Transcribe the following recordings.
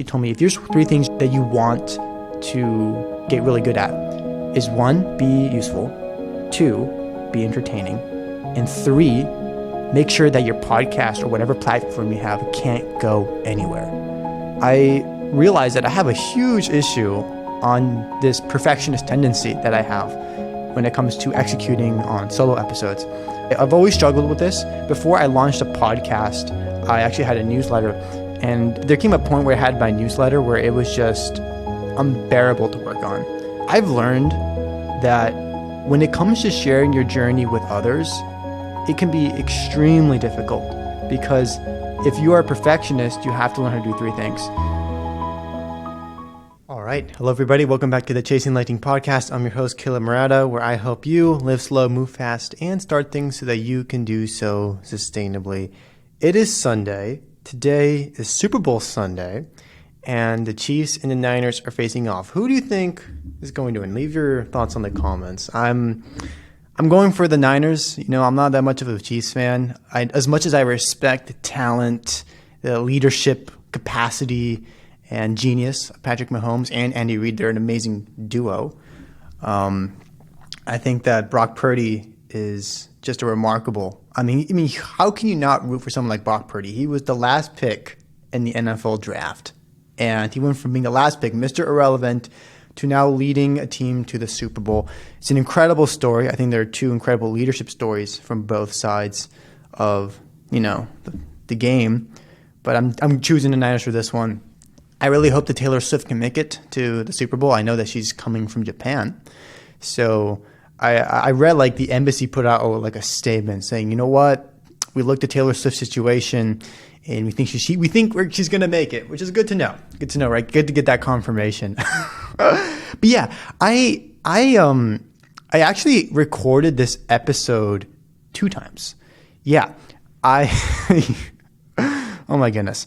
He told me, if there's 3 things that you want to get really good at, is 1, be useful, 2, be entertaining, and 3, make sure that your podcast or whatever platform you have can't go anywhere. I realized that I have a huge issue on this perfectionist tendency that I have when it comes to executing on solo episodes. I've always struggled with this. Before I launched a podcast, I actually had a newsletter, and there came a point where I had my newsletter where it was just unbearable to work on. I've learned that when it comes to sharing your journey with others, it can be extremely difficult, because if you are a perfectionist, you have to learn how to do 3 things. All right. Hello, everybody. Welcome back to the Chasing Lightning podcast. I'm your host, Kila Murata, where I help you live slow, move fast, and start things so that you can do so sustainably. It is Sunday. Today is Super Bowl Sunday, and the Chiefs and the Niners are facing off. Who do you think is going to win? Leave your thoughts in the comments. I'm going for the Niners. You know, I'm not that much of a Chiefs fan. As much as I respect the talent, the leadership capacity, and genius of Patrick Mahomes and Andy Reid, they're an amazing duo. I think that Brock Purdy is just a remarkable. I mean, how can you not root for someone like Brock Purdy? He was the last pick in the NFL draft, and he went from being the last pick, Mr. Irrelevant, to now leading a team to the Super Bowl. It's an incredible story. I think there are 2 incredible leadership stories from both sides of, the game. But I'm choosing the Niners for this one. I really hope that Taylor Swift can make it to the Super Bowl. I know that she's coming from Japan. So I read like the embassy put out like a statement saying, you know what, we looked at Taylor Swift's situation and we think she's going to make it, which is good to know. Good to know, right? Good to get that confirmation. But yeah, I actually recorded this episode 2 times. Yeah, oh my goodness.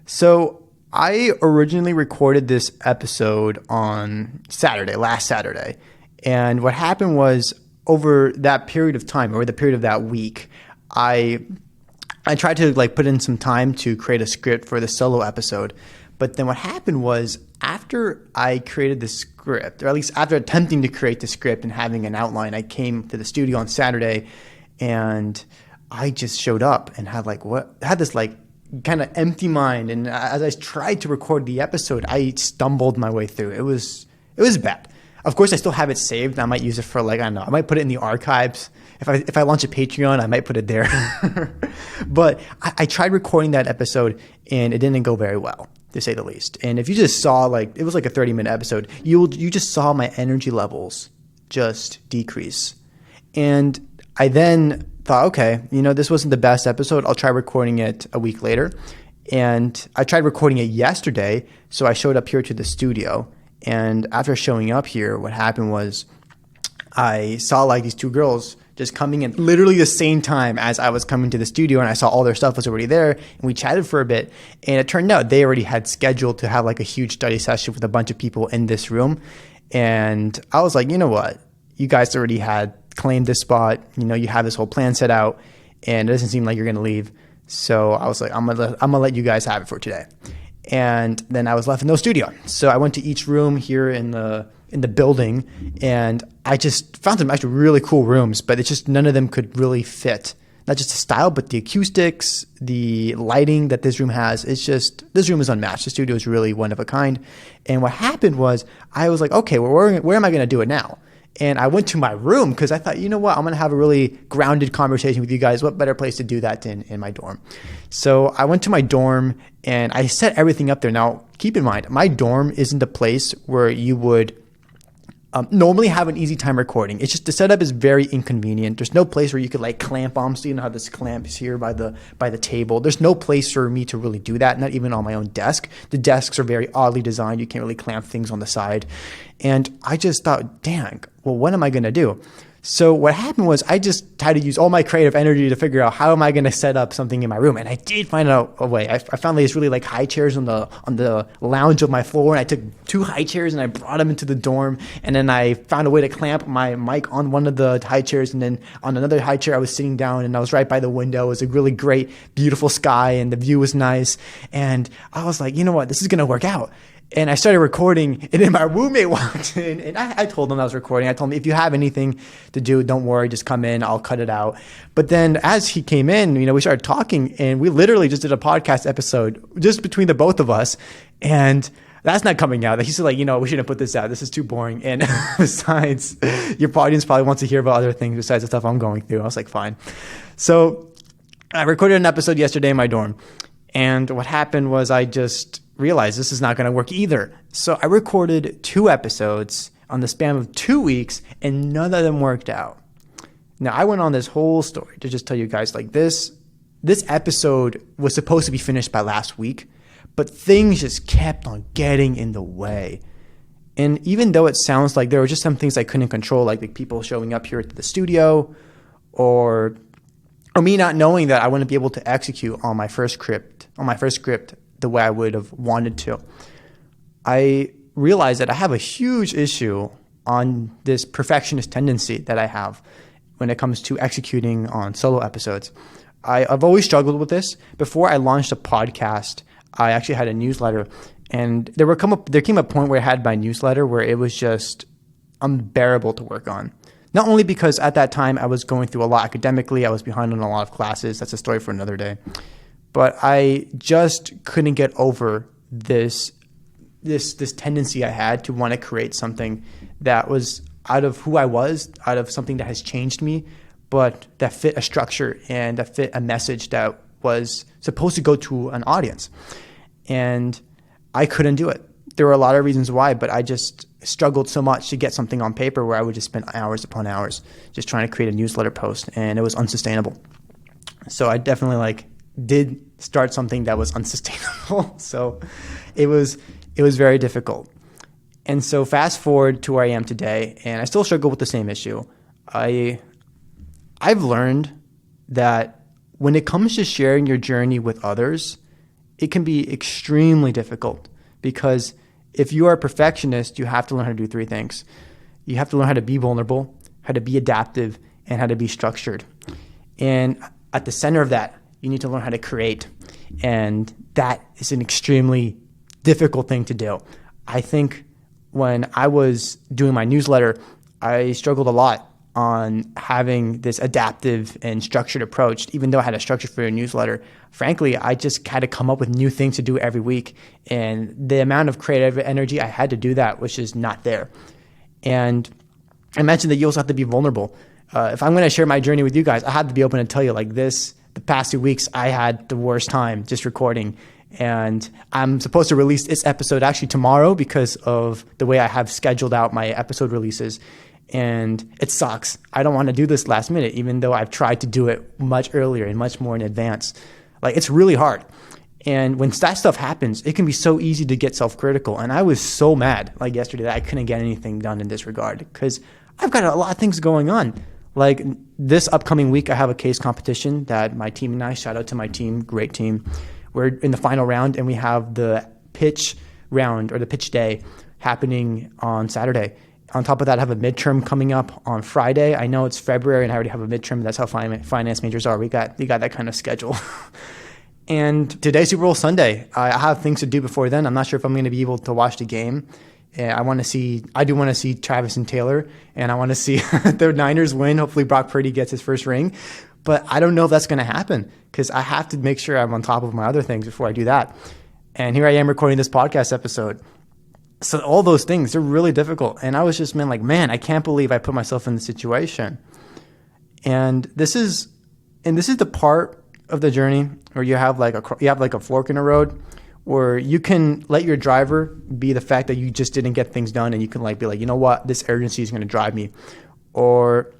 So I originally recorded this episode on last Saturday. And what happened was, over that period of time, or the period of that week, I tried to put in some time to create a script for the solo episode. But then what happened was, after I created the script, or at least after attempting to create the script and having an outline, I came to the studio on Saturday and I just showed up and had this kind of empty mind. And as I tried to record the episode, I stumbled my way through. It was bad. Of course, I still have it saved. I might use it for I don't know. I might put it in the archives. If I launch a Patreon, I might put it there. But I tried recording that episode and it didn't go very well, to say the least. And if you just saw it was like a 30-minute episode, you just saw my energy levels just decrease. And I then thought, okay, this wasn't the best episode. I'll try recording it a week later. And I tried recording it yesterday, so I showed up here to the studio. And after showing up here, what happened was I saw these 2 girls just coming in literally the same time as I was coming to the studio, and I saw all their stuff was already there, and we chatted for a bit. And it turned out they already had scheduled to have a huge study session with a bunch of people in this room. And I was like, you know what? You guys already had claimed this spot. You have this whole plan set out, and it doesn't seem like you're going to leave. So I was like, I'm gonna let you guys have it for today. And then I was left in no studio. So I went to each room here in the building, and I just found some actually really cool rooms, but it's just none of them could really fit. Not just the style, but the acoustics, the lighting that this room has. This room is unmatched. The studio is really one of a kind. And what happened was I was like, okay, well, where am I going to do it now? And I went to my room because I thought, you know what, I'm going to have a really grounded conversation with you guys. What better place to do that than in my dorm? So I went to my dorm and I set everything up there. Now, keep in mind, my dorm isn't a place where you would normally have an easy time recording. It's just the setup is very inconvenient. There's no place where you could clamp on. So you know how this clamp is here by the table. There's no place for me to really do that, not even on my own desk. The desks are very oddly designed. You can't really clamp things on the side. And I just thought, dang, well, what am I going to do? So what happened was I just tried to use all my creative energy to figure out how am I going to set up something in my room. And I did find out a way. I found these really like high chairs on the lounge of my floor. And I took 2 high chairs and I brought them into the dorm. And then I found a way to clamp my mic on one of the high chairs. And then on another high chair, I was sitting down and I was right by the window. It was a really great, beautiful sky and the view was nice. And I was like, you know what, this is going to work out. And I started recording, and then my roommate walked in, and I told him I was recording. I told him, if you have anything to do, don't worry, just come in, I'll cut it out. But then as he came in, we started talking, and we literally just did a podcast episode just between the both of us. And that's not coming out. He said, we shouldn't put this out. This is too boring. And besides, your audience probably wants to hear about other things besides the stuff I'm going through. I was like, fine. So I recorded an episode yesterday in my dorm. And what happened was I just realized this is not going to work either. So I recorded 2 episodes on the span of 2 weeks and none of them worked out. Now I went on this whole story to just tell you guys this episode was supposed to be finished by last week, but things just kept on getting in the way. And even though it sounds like there were just some things I couldn't control, like people showing up here at the studio or me not knowing that I wouldn't be able to execute on my first script the way I would have wanted to, I realized that I have a huge issue on this perfectionist tendency that I have when it comes to executing on solo episodes. I've always struggled with this. Before I launched a podcast, I actually had a newsletter, and there came a point where I had my newsletter where it was just unbearable to work on. Not only because at that time I was going through a lot academically, I was behind on a lot of classes. That's a story for another day. But I just couldn't get over this tendency I had to want to create something that was out of who I was, out of something that has changed me, but that fit a structure and that fit a message that was supposed to go to an audience. And I couldn't do it. There were a lot of reasons why, but I just struggled so much to get something on paper where I would just spend hours upon hours just trying to create a newsletter post, and it was unsustainable. So I definitely did start something that was unsustainable. So it was very difficult. And so fast forward to where I am today, and I still struggle with the same issue. I've learned that when it comes to sharing your journey with others, it can be extremely difficult, because if you are a perfectionist, you have to learn how to do 3 things. You have to learn how to be vulnerable, how to be adaptive, and how to be structured. And at the center of that, you need to learn how to create. And that is an extremely difficult thing to do. I think when I was doing my newsletter, I struggled a lot on having this adaptive and structured approach. Even though I had a structure for a newsletter, frankly, I just had to come up with new things to do every week. And the amount of creative energy I had to do that was just not there. And I mentioned that you also have to be vulnerable. If I'm going to share my journey with you guys, I have to be open and tell you the past 2 weeks, I had the worst time just recording. And I'm supposed to release this episode actually tomorrow because of the way I have scheduled out my episode releases. And it sucks. I don't want to do this last minute, even though I've tried to do it much earlier and much more in advance. It's really hard. And when that stuff happens, it can be so easy to get self-critical. And I was so mad yesterday that I couldn't get anything done in this regard, because I've got a lot of things going on. This upcoming week, I have a case competition that my team and I, shout out to my team, great team. We're in the final round, and we have the pitch round, or the pitch day, happening on Saturday. On top of that, I have a midterm coming up on Friday. I know it's February and I already have a midterm. That's how finance majors are. We got that kind of schedule. And today's Super Bowl Sunday. I have things to do before then. I'm not sure if I'm going to be able to watch the game. I do want to see Travis and Taylor, and I want to see the Niners win. Hopefully Brock Purdy gets his first ring. But I don't know if that's going to happen, because I have to make sure I'm on top of my other things before I do that. And here I am recording this podcast episode. So all those things, they're really difficult. And I was just man, I can't believe I put myself in this situation. And this is the part of the journey where you have a fork in the road, where you can let your driver be the fact that you just didn't get things done, and you can be you know what, this urgency is going to drive me. Or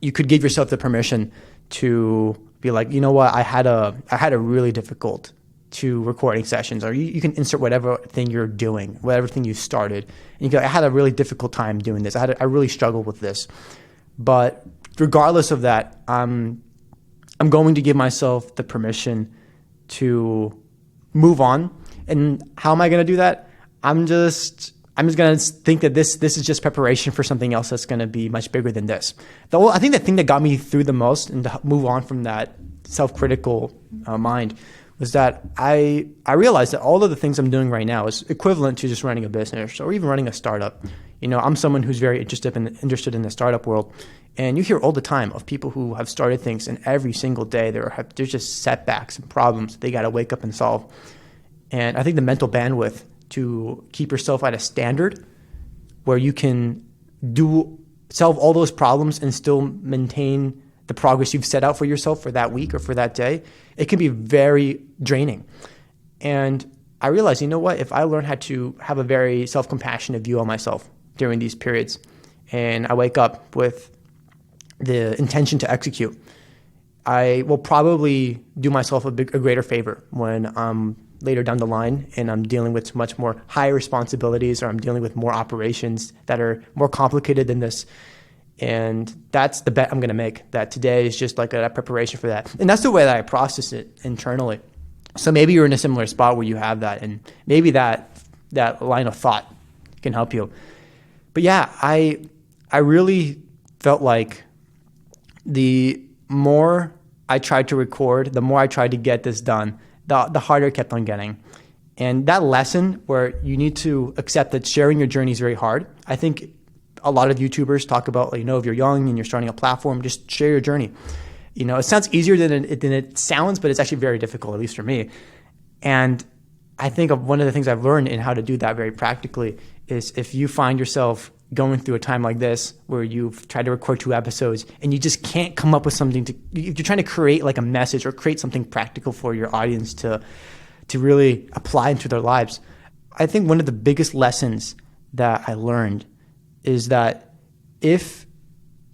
you could give yourself the permission to be you know what, I had a really difficult 2 recording sessions, or you can insert whatever thing you're doing, whatever thing you started. And you go, I had a really difficult time doing this. I really struggled with this. But regardless of that, I'm going to give myself the permission to move on. And how am I going to do that? I'm just going to think that this is just preparation for something else that's going to be much bigger than this. I think the thing that got me through the most and to move on from that self-critical mind was that I realized that all of the things I'm doing right now is equivalent to just running a business or even running a startup. I'm someone who's very interested in the startup world. And you hear all the time of people who have started things, and every single day there's just setbacks and problems they got to wake up and solve. And I think the mental bandwidth to keep yourself at a standard where you can solve all those problems and still maintain the progress you've set out for yourself for that week or for that day, it can be very draining. And I realized, you know what, if I learn how to have a very self-compassionate view on myself during these periods, and I wake up with the intention to execute, I will probably do myself a greater favor when I'm later down the line and I'm dealing with much more higher responsibilities, or I'm dealing with more operations that are more complicated than this. And that's the bet I'm going to make, that today is just like a preparation for that. And that's the way that I process it internally. So maybe you're in a similar spot where you have that, and maybe that line of thought can help you. But yeah, I really felt like the more I tried to record, the more I tried to get this done, the harder it kept on getting. And that lesson where you need to accept that sharing your journey is very hard. I think a lot of YouTubers talk about, if you're young and you're starting a platform, just share your journey. It sounds easier than it sounds, but it's actually very difficult, at least for me. And I think one of the things I've learned in how to do that very practically is if you find yourself going through a time like this where you've tried to record 2 episodes and you just can't come up with something you're trying to create like a message or create something practical for your audience to really apply into their lives. I think one of the biggest lessons that I learned is that if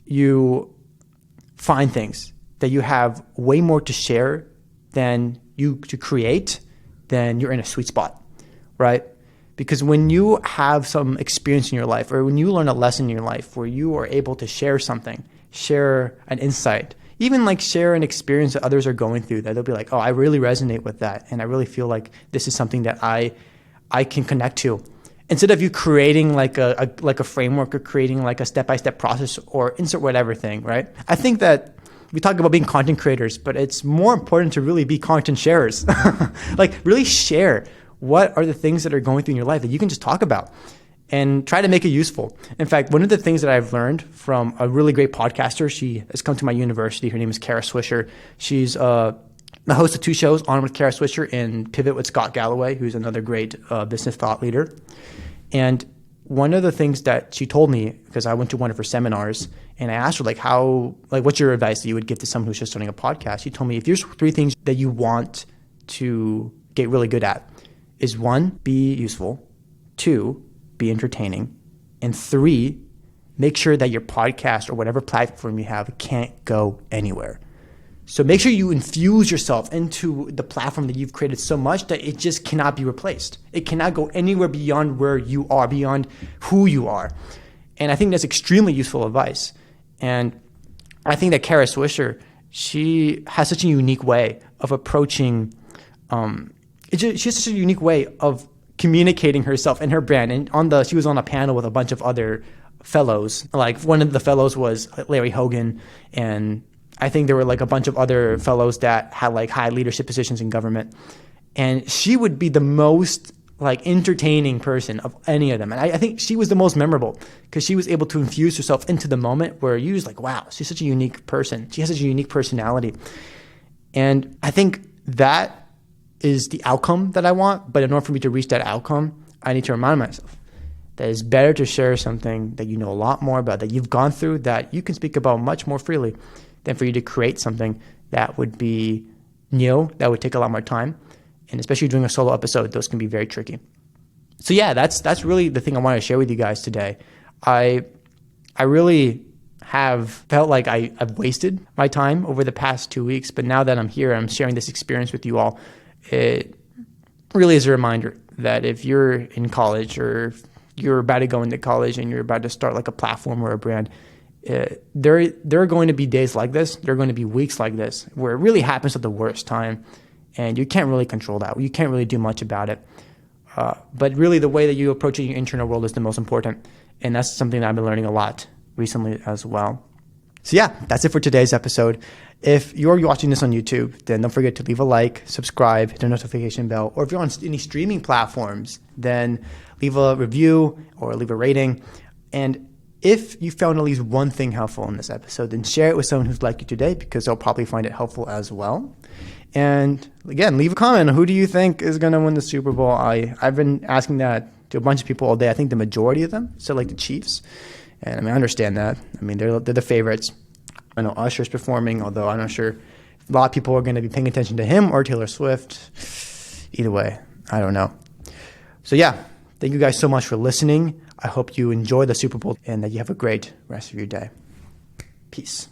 you find things that you have way more to share than you to create, then you're in a sweet spot, right? Because when you have some experience in your life, or when you learn a lesson in your life where you are able to share something, share an insight, even like share an experience that others are going through, that they'll be like, oh, I really resonate with that. And I really feel like this is something that I can connect to. Instead of you creating like a framework or creating like a step-by-step process or insert whatever thing, right? I think that we talk about being content creators, but it's more important to really be content sharers. Like really share what are the things that are going through in your life that you can just talk about and try to make it useful. In fact, one of the things that I've learned from a really great podcaster, she has come to my university. Her name is Kara Swisher. She's the host of 2 shows, On with Kara Swisher and Pivot with Scott Galloway, who's another great business thought leader. And one of the things that she told me, because I went to one of her seminars and I asked her what's your advice that you would give to someone who's just starting a podcast? She told me, if there's 3 things that you want to get really good at, is 1, be useful, 2, be entertaining, and 3, make sure that your podcast or whatever platform you have can't go anywhere. So make sure you infuse yourself into the platform that you've created so much that it just cannot be replaced. It cannot go anywhere beyond where you are, beyond who you are. And I think that's extremely useful advice. And I think that Kara Swisher, she has such a unique way of approaching she has such a unique way of communicating herself and her brand. And she was on a panel with a bunch of other fellows. Like one of the fellows was Larry Hogan, and I think there were like a bunch of other fellows that had like high leadership positions in government. And she would be the most like entertaining person of any of them. And I think she was the most memorable because she was able to infuse herself into the moment where you just like, wow, she's such a unique person. She has such a unique personality. And I think that is the outcome that I want. But in order for me to reach that outcome, I need to remind myself that it's better to share something that you know a lot more about, that you've gone through, that you can speak about much more freely, than for you to create something that would be new, that would take a lot more time. And especially doing a solo episode, those can be very tricky. So yeah, that's really the thing I wanted to share with you guys today. I really have felt like I've wasted my time over the past 2 weeks, but now that I'm here, I'm sharing this experience with you all. It really is a reminder that if you're in college or if you're about to go into college and you're about to start like a platform or a brand, there are going to be days like this. There are going to be weeks like this where it really happens at the worst time, and you can't really control that. You can't really do much about it. But really, the way that you approach your internal world is the most important, and that's something that I've been learning a lot recently as well. So yeah, that's it for today's episode. If you're watching this on YouTube, then don't forget to leave a like, subscribe, hit the notification bell, or if you're on any streaming platforms, then leave a review or leave a rating. And if you found at least one thing helpful in this episode, then share it with someone who's like you today, because they'll probably find it helpful as well. And again, leave a comment. Who do you think is going to win the Super Bowl? I've been asking that to a bunch of people all day. I think the majority of them said like the Chiefs. And I mean, I understand that. I mean, they're the favorites. I know Usher's performing, although I'm not sure a lot of people are going to be paying attention to him or Taylor Swift. Either way, I don't know. So yeah, thank you guys so much for listening. I hope you enjoy the Super Bowl and that you have a great rest of your day. Peace.